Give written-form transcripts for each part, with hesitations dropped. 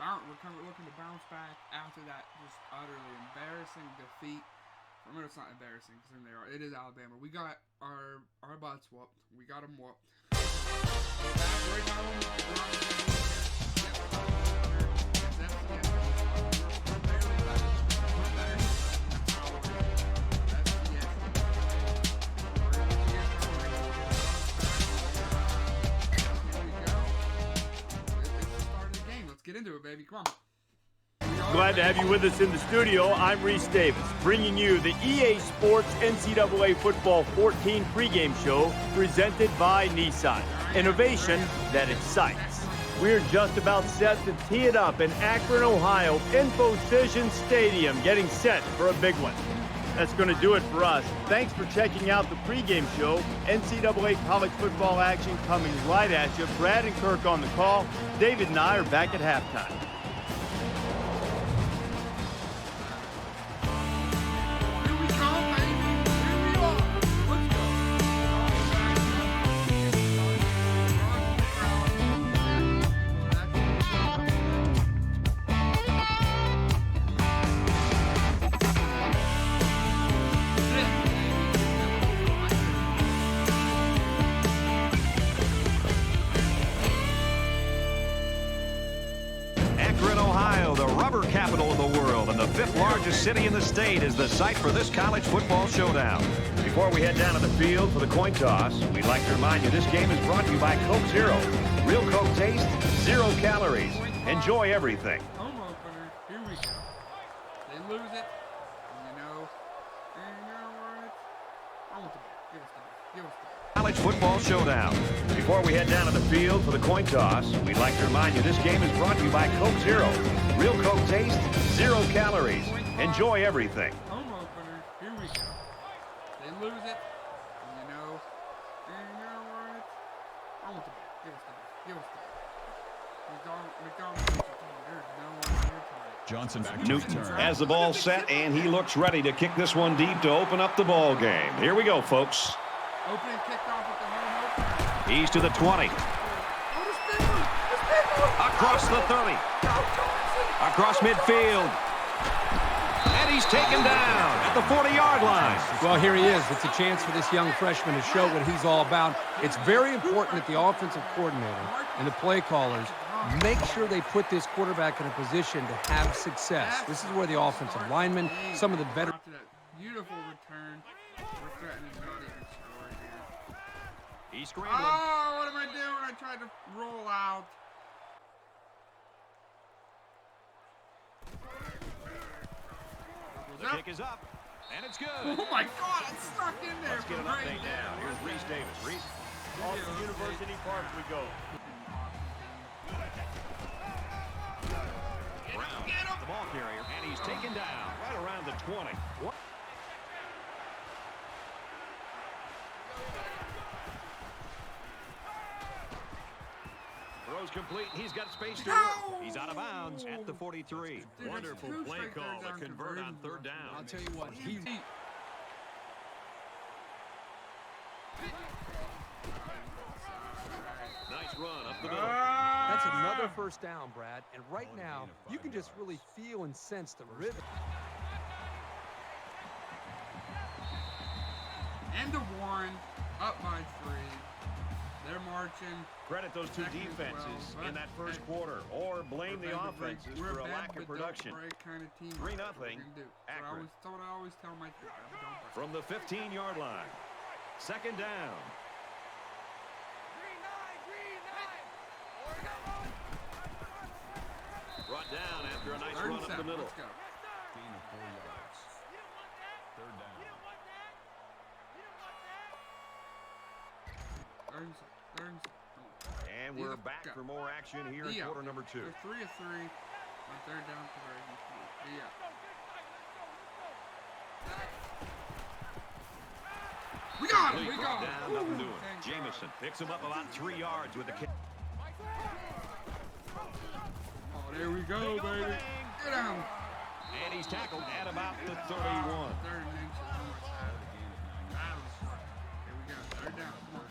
we're looking to bounce back after that just utterly embarrassing defeat. I mean, it's not embarrassing because they are. It is Alabama. We got our butts whooped. We got them whooped. Get into it, baby. Come on. Glad to have you with us in the studio. I'm Reese Davis, bringing you the EA Sports NCAA Football 14 pregame show presented by Nissan. Innovation that excites. We're just about set to tee it up in Akron, Ohio, InfoCision Stadium, getting set for a big one. That's going to do it for us. Thanks for checking out the pregame show. NCAA college football action coming right at you. Brad and Kirk on the call. David and I are back at halftime. Capital of the world and the fifth largest city in the state is the site for this college football showdown. Before we head down to the field for the coin toss, we'd like to remind you this game is brought to you by Coke Zero. Real Coke taste, 0 calories. Enjoy everything. Home opener. Here we go. They lose it. And you know what? I want the ball. Give us the ball. Give us the ball. College football showdown. Before we head down to the field for the coin toss, we'd like to remind you this game is brought to you by Coke Zero. Real Coke taste, 0 calories. Enjoy everything. Home opener. Here we go. They lose it. And you know what? I want the ball. Give us the ball. Give us the ball. McDonald's. There's no one here tonight. Johnson back to Newton return. has the ball set, and he looks ready to kick this one deep to open up the ball game. Here we go, folks. Opening kickoff at the home opener. He's to the 20. Across the 30. Across midfield. And he's taken down at the 40-yard line. Well, here he is. It's a chance for this young freshman to show what he's all about. It's very important that the offensive coordinator and the play callers make sure they put this quarterback in a position to have success. This is where the offensive linemen, some of the better... After that beautiful return, we're threatening to not even score here. He's scrambling. Oh, what am I doing? I tried to roll out. The kick is up, and it's good. Oh my God, it's stuck in there. Let's get an update now. Here's Reese Davis. Reese. Off to University Park we go. Brown, the ball carrier, and he's taken down right around the 20. Throws complete, and he's got space to work. He's out of bounds at the 43. Dude, Wonderful play call to convert on third down. I'll tell you what, Nice run up the middle. that's another first down, Brad. And right now, you can just really feel and sense the rhythm. End of one, up by 3. They're marching. Credit those two defenses in that first quarter, or blame the offenses for a lack of production. 3-0, Akron. I always tell my kids. From the 15-yard line. Second down. Brought down after a nice run up the middle. Let's go. Gain of 4 yards. Third down. And we're back for more action here in quarter number 2. They're 3 of 3 on third down conversions. We got him! We got him! Down, nothing doing. Jamison picks him up about 3 yards with the kick. Oh, there we go, baby. Get him! And he's tackled at about the 31. 30 inches. Here we go. Third down. Come on.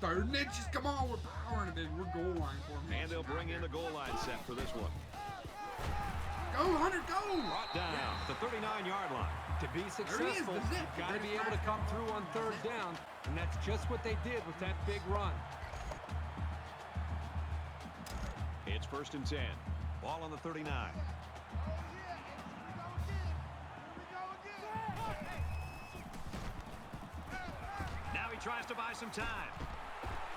3rd and inches. Come on, we're powering it, baby. We're goal line formation. And they'll bring in the goal line set for this one. Go, Hunter, go! Brought down at the 39-yard line. To be successful, the zip. you've got to be able to come through on 3rd down, and that's just what they did with that big run. It's 1st and 10. Ball on the 39. Now he tries to buy some time.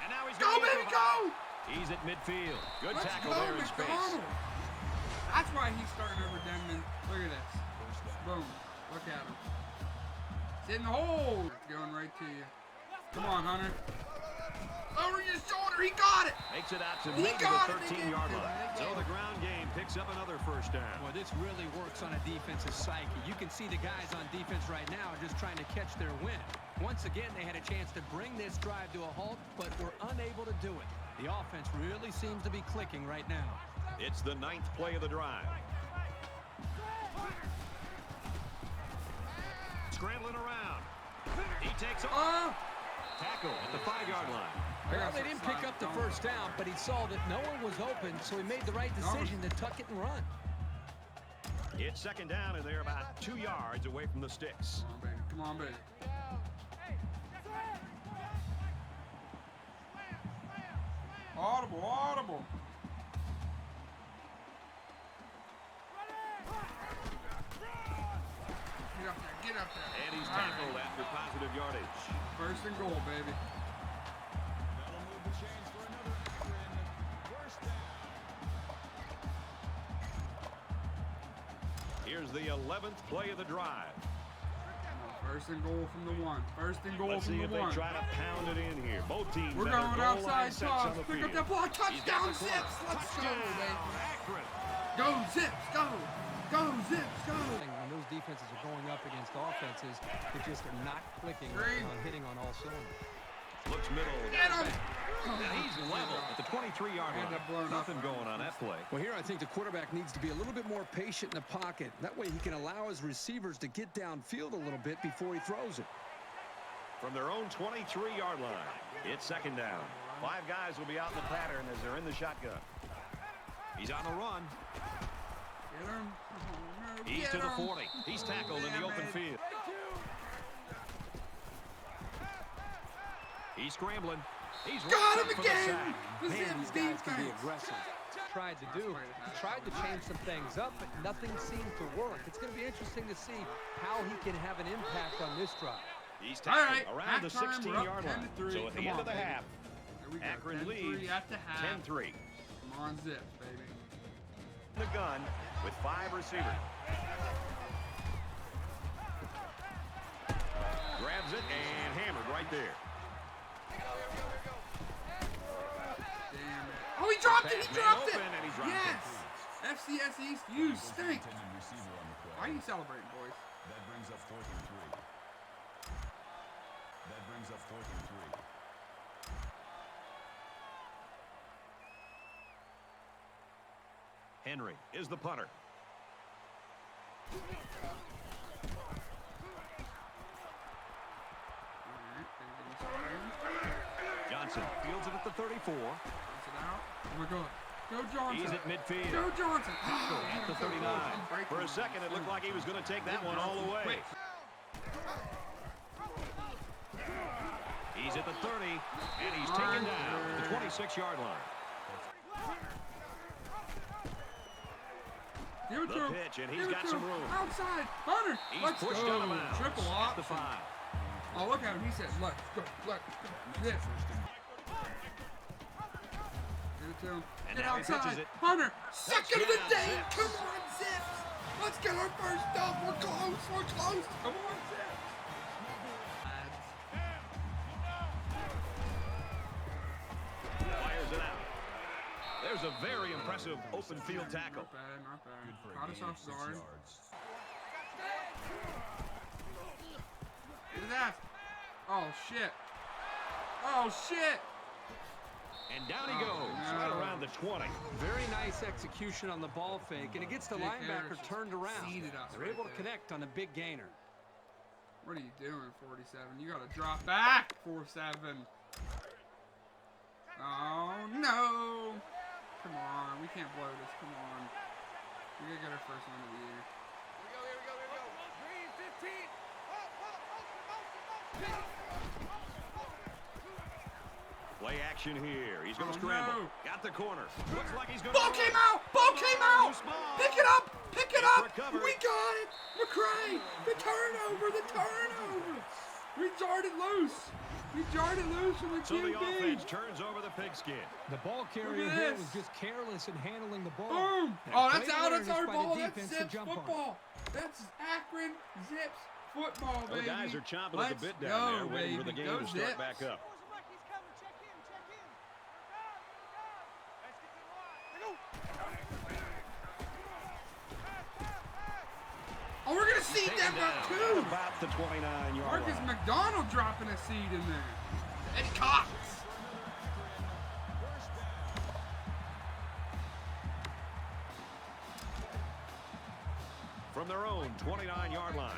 And now he's Go, going to baby, go! He's at midfield. Good Let's tackle go, there in space. McDonald. That's why he's starting over Denman. Look at this. Boom. Look at him. It's in the hole. It's going right to you. Come on, Hunter. Over your shoulder. He got it. Makes it out to He maybe the got it. 13-yard line. So the ground game picks up another 1st down. Well, this really works on a defensive psyche. You can see the guys on defense right now are just trying to catch their wind. Once again, they had a chance to bring this drive to a halt, but were unable to do it. The offense really seems to be clicking right now. It's the 9th play of the drive. Scrambling around. He takes off. Tackle at the 5-yard line. Well, they didn't pick up the 1st down, but he saw that no one was open, so he made the right decision to tuck it and run. It's 2nd down, and they're about 2 yards away from the sticks. Come on, baby. Come on, baby. Audible, audible. Get up there, get up there. And he's All tackled right. after positive yardage. 1st and goal, baby. That'll move the chains for another Akron 1st down. Here's the 11th play of the drive. 1st and goal from the 1. 1st and goal Let's from see the if 1. they try to pound it in here. Both teams We're have going their goal line outside sets on toss. the Pick field. up that block. He's got Touchdown, the clock. Zips. Let's go, Touchdown, baby. Akron. Go, Zips, go. Go, Zips, go. When those defenses are going up against offenses that just are not clicking on hitting on all cylinders. Looks middle. Get him. And he's level at the 23-yard End up line. blown up. Nothing going on that play. Well, here I think the quarterback needs to be a little bit more patient in the pocket. That way he can allow his receivers to get downfield a little bit before he throws it. From their own 23-yard line, it's 2nd down. 5 guys will be out in the pattern as they're in the shotgun. He's on the run. Get him. No, He's get to the him. 40. He's tackled in the open field. He's scrambling. He's Got right him for the again. sack. The Man, Zips these guys can be defense. aggressive. Tried to do. He tried to change some things up, but nothing seemed to work. It's going to be interesting to see how he can have an impact on this drive. He's All right, tackled around the halftime, we're up 16-yard 10 line. to 3. So at the Come end on, of the baby. half, There we go. Akron 10-3 leads at the half. 10-3. Come on, Zips, baby. The gun with 5 receivers. Grabs it and hammered right there. Damn it. Oh, he dropped it. He Man dropped it. open, and he dropped Yes. FCS East, you stink. Intended receiver on the play. Why are you celebrating, boys? That brings up 4th and 3. That brings up 4th and 3. Henry is the punter. Johnson fields it at the 34. Oh my God. Go Johnson. He's at midfield. Go Johnson. At the 39. For a second, it looked like he was going to take that one all the way. He's at the 30, and he's taken down at the 26-yard line. Give it The to him. pitch, and he's Give it got to some him. room. Outside. Hunter. He's Let's pushed go. out of bounds. Triple At the option. 5. Oh, look at him. He said, let's go. Let's go. Zip. Give it to him. And Get now he pitches outside. it. Hunter. Second of the Touchdown, day. Zips. Come on, Zips. Let's get our first up. We're close. We're close. Come on, Zips. Fires it out. There's a very impressive open field tackle. Not bad, not bad. Good for a Caught us gain of off 6 guard. yards. Get his ass. Oh, shit. Oh, shit. And down he Oh, goes, no. right around the 20. Very nice execution on the ball fake, and it gets the Jake linebacker Harris turned around. seeded us They're right able to there. connect on a big gainer. What are you doing, 47? You got to drop back, 4-7. Oh, no. Come on. We can't blow this. Come on. We gotta get our first one of the year. Here we go. Green 15. Play action here. He's going to Oh, scramble. no. Got the corner. Looks like he's going Ball to came out! Ball came out! Loose ball. Pick it up! Pick it It's up! recovered. We got it! McCray! The turnover! The turnover! We jarred it loose! We jarred it loose from the So the QB! offense turns over the pigskin. The ball carrier Look at here this. was just careless in handling the ball. Boom! And Oh, that's great out! That's awareness our by the ball! That's defense to Zips jump on it. football! That's Akron Zips football, The baby! guys are chomping Let's at the bit go, down there, waiting for the baby. game Go to start Zips. back up. Oh, we're gonna seed Taken them down up at too! about the 29-yard Marcus line. McDonald dropping a seed in there. Eddie Cox. From their own 29-yard line,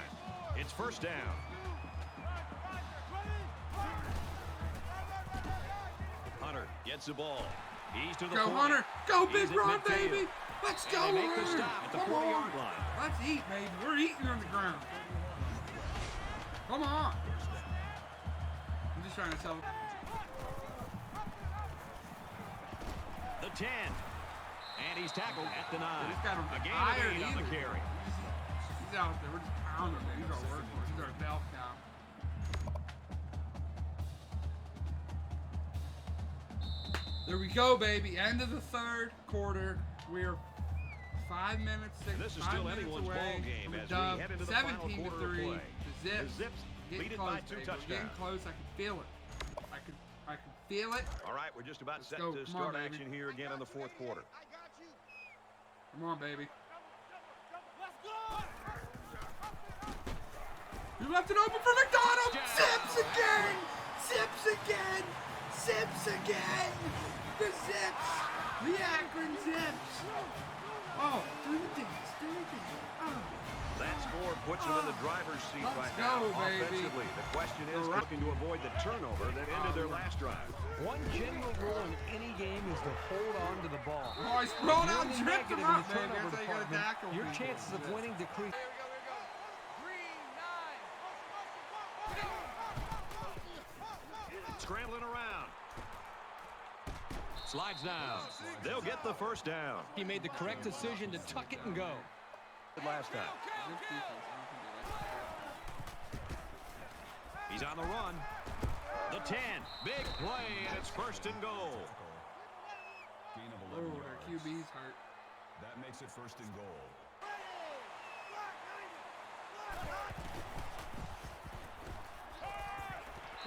it's first down. Hunter gets the ball. He's to the Go 40. Hunter. Go He's Big at Ron, midfield. baby. Let's go, And they make the Hunter. stop at the Come 40-yard on. line. Let's eat, baby. We're eating on the ground. Come on. I'm just trying to tell. The 10. And he's tackled at the 9. He's got him A gain tired of 8 on the either. carry. He's out there. We're just pounding him. He's our workhorse. He's our bell cow. There we go, baby. End of the third quarter. We're 5 minutes, This is 5 still minutes anyone's away ball game from the as we dub. head into the final 17 to quarter of 3. play. The The Zips getting lead it close, by 2 baby. touchdowns. We're getting close. I can feel it. I can feel it. All right, we're just about set go. to Come start on, baby. action here again in the fourth quarter. Come on, baby. You left it open for McDonald. Zips again. Zips again. Zips again. The Zips. The Akron Zips. Oh, do the dance. Do the dance. Oh. That score puts them in the driver's seat Let's right go, now baby. offensively. The question is Right. looking to avoid the turnover that ended their last drive. One general rule in any game is to hold on to the ball. Oh, he's thrown out and If you're tripped negative him in up, the baby. turnover That's how you got to department, tackle your people. chances of winning decrease. Scrambling around. Slides down. They'll get the first down. He made the correct decision to tuck it and go. Last time. He's on the run. The 10. Big play, and it's first and goal. Gain of Oh, 11 their yards. QB's hurt. That makes it first and goal.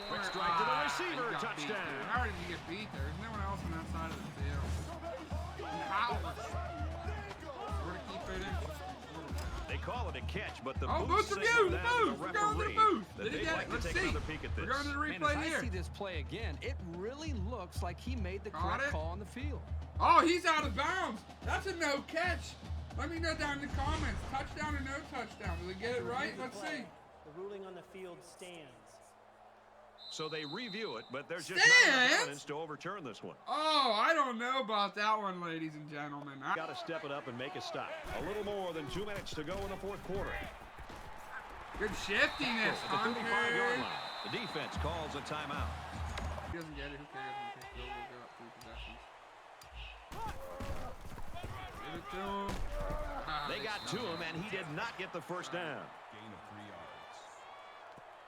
Quick strike to the receiver. He got beat Touchdown. there. How did he get beat there? There's no one else on that side of the field. And how? We're to keep it in. They call it a catch, but the Oh, booth booth review, signaled the down to booth. We're going to the referee booth. that Did he they'd get like it? to Let's take see. another peek at We're this. going to the Man, replay if I here. see this play again, it really looks like he made the Caught correct it. call on the field. Oh, he's out of bounds. That's a no catch. Let me know down in the comments. Touchdown or no touchdown? Did they get it right? Let's see. The ruling on the field stands. So they review it, but there's just not enough Stands? evidence to overturn this one. Oh, I don't know about that one, ladies and gentlemen. Got to step it up and make a stop. A little more than 2 minutes to go in the fourth quarter. Good shiftiness, At the 35-yard Hunter. line, the defense calls a timeout. He doesn't get it. Who cares? We'll go up 3 possessions. Give it to him. Ah, They got to him, and he did not get the first down. Gain of 3 yards.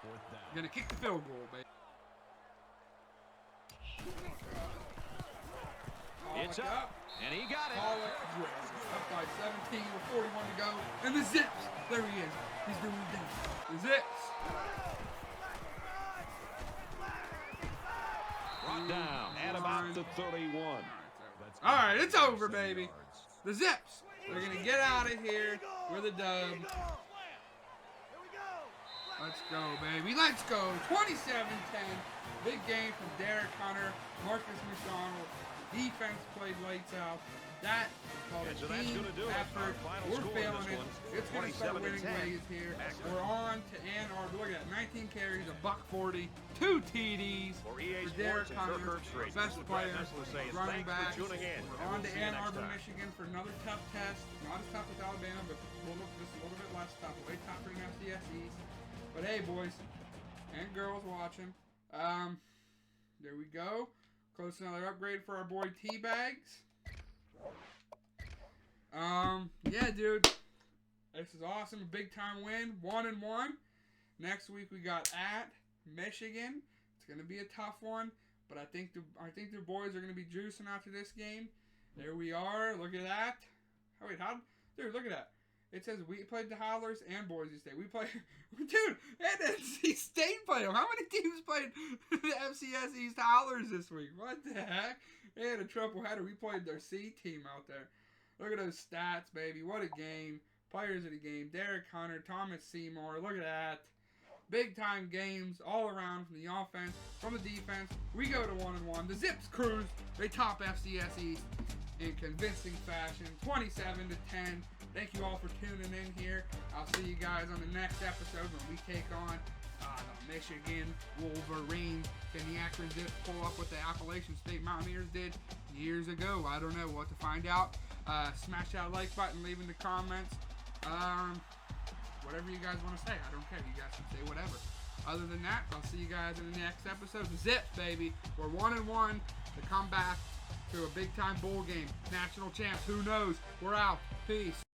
Fourth down. Gonna kick the field goal, baby. It's up, and he got it. Up by 17 with 41 to go. And the Zips. There he is. He's doing the dance. The Zips. Brought down at about the 31. That's All right, it's over, 7 baby. yards. The Zips. They're gonna get out of here with a dub. Let's go, baby. Let's go. 27-10. Big game from Derek Hunter, Marcus McDonald, Defense played lights out. That is called And a so that's team gonna do it. effort. Our final We're score in feeling this it. one, It's going to start 27-10. winning ways here. Akron. We're on to Ann Arbor. Look at that. 19 carries, a $140, 2 TDs For EA for Derek Sports and Kirk Hunter, Herbstreit, best this is Brad player, Nessler saying running thanks back. for tuning in. We're and on we'll to see you Ann next Arbor, time. Michigan for another tough test. Not as tough as Alabama, but just a little bit less tough. Way tougher than FCS East. But hey, boys and girls watching. There we go. Close to another upgrade for our boy T-Bags. Yeah, dude. This is awesome. A big time win. 1-1. Next week we got at Michigan. It's gonna be a tough one, but I think the boys are gonna be juicing after this game. There we are. Look at that. Oh wait, dude, look at that. It says we played the Howlers and Boise State. We play, dude, and NC State played them. How many teams played the FCS East Howlers this week? What the heck? They had a triple header. We played their C team out there. Look at those stats, baby. What a game. Players of the game. Derek Hunter, Thomas Seymour. Look at that. Big time games all around from the offense, from the defense. We go to 1-1. The Zips cruise. They top FCS East in convincing fashion. 27-10. Thank you all for tuning in here. I'll see you guys on the next episode when we take on the Michigan Wolverines. Can the Akron Zips pull up what the Appalachian State Mountaineers did years ago? I don't know. We'll have to find out. Smash that like button, leave in the comments. Whatever you guys want to say. I don't care. You guys can say whatever. Other than that, I'll see you guys in the next episode. Zips, baby. We're 1-1 to come back to a big-time bowl game. National champs. Who knows? We're out. Peace.